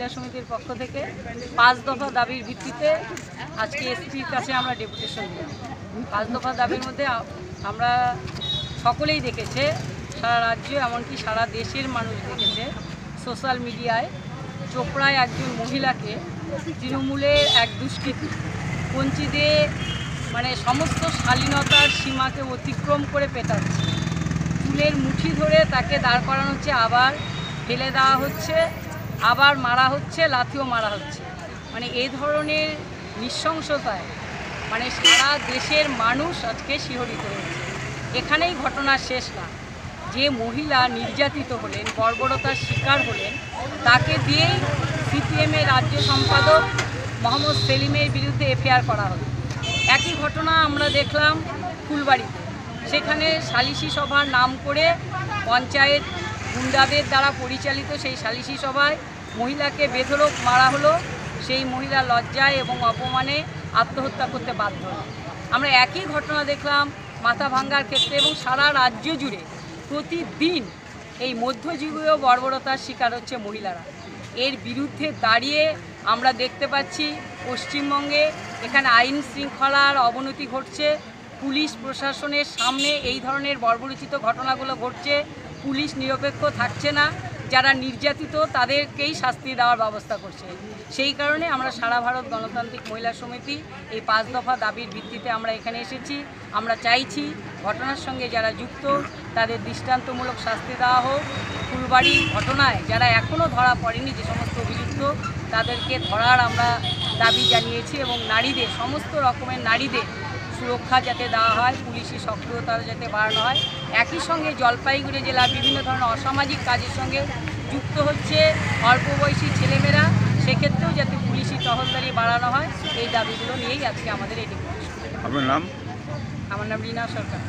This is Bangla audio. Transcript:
মহিলা সমিতির পক্ষ থেকে 5 দফা দাবির ভিত্তিতে আজকে এসপির কাছে আমরা ডেপুটেশন দিলাম। 5 দফা দাবির মধ্যে আমরা সকলেই দেখেছে, সারা রাজ্য এমনকি সারা দেশের মানুষ দেখেছে সোশ্যাল মিডিয়ায় চোপড়ায় একজন মহিলাকে তৃণমূলের এক দুষ্কৃতী কঞ্চি দিয়ে সমস্ত শালীনতার সীমাকে অতিক্রম করে পেটাচ্ছে, চুলের মুঠি ধরে তাকে দাঁড় করানো হচ্ছে, আবার ফেলে দেওয়া হচ্ছে, আবার মারা হচ্ছে, লাথিও মারা হচ্ছে। এই ধরনের নৃশংসতায় সারা দেশের মানুষ আজকে শিহরিত হয়েছে। এখানেই ঘটনা শেষ না, যে মহিলা নির্যাতিত হলেন, বর্বরতার শিকার হলেন, তাকে দিয়েই সিপিএমের রাজ্য সম্পাদক মোহাম্মদ সেলিমের বিরুদ্ধে এফআইআর করা হলো। একই ঘটনা আমরা দেখলাম ফুলবাড়িতে, সেখানে সালিশি সভার নাম করে পঞ্চায়েত গুন্ডাদের দ্বারা পরিচালিত সেই সালিশি সভায় মহিলাকে বেধড়ক মারা হলো। সেই মহিলা লজ্জায় এবং অপমানে আত্মহত্যা করতে বাধ্য হল। আমরা একই ঘটনা দেখলাম মাথা ভাঙ্গার ক্ষেত্রে, এবং সারা রাজ্য জুড়ে প্রতিদিন এই মধ্যযুগীয় বর্বরতার শিকার হচ্ছে মহিলারা। এর বিরুদ্ধে দাঁড়িয়ে আমরা দেখতে পাচ্ছি পশ্চিমবঙ্গে এখানে আইন শৃঙ্খলার অবনতি ঘটছে, পুলিশ প্রশাসনের সামনে এই ধরনের বর্বরোচিত ঘটনাগুলো ঘটছে, পুলিশ নিরপেক্ষ থাকছে না, যারা নির্যাতিত তাদেরকেই শাস্তি দেওয়ার ব্যবস্থা করছে। সেই কারণে আমরা সারা ভারত গণতান্ত্রিক মহিলা সমিতি এই 5 দফা দাবির ভিত্তিতে আমরা এখানে এসেছি। আমরা চাইছি ঘটনার সঙ্গে যারা যুক্ত তাদের দৃষ্টান্তমূলক শাস্তি দেওয়া হোক। ফুলবাড়ির ঘটনায় যারা এখনও ধরা পড়েনি, যে সমস্ত অভিযুক্ত, তাদেরকে ধরার আমরা দাবি জানিয়েছি, এবং নারীদের, সমস্ত রকমের নারীদের সুরক্ষা যাতে দেওয়া হয়, পুলিশি সক্রিয়তা যাতে বাড়ানো হয়। একই সঙ্গে জলপাইগুড়ি জেলা বিভিন্ন ধরনের অসামাজিক কাজের সঙ্গে যুক্ত হচ্ছে অল্প বয়সী ছেলেমেয়েরা, সেক্ষেত্রেও যাতে পুলিশি টহলদারি বাড়ানো হয়, এই দাবিগুলো নিয়েই আজকে আমাদের এই ডেপুটেশন। আপনার নাম? আমার নাম রীনা সরকার।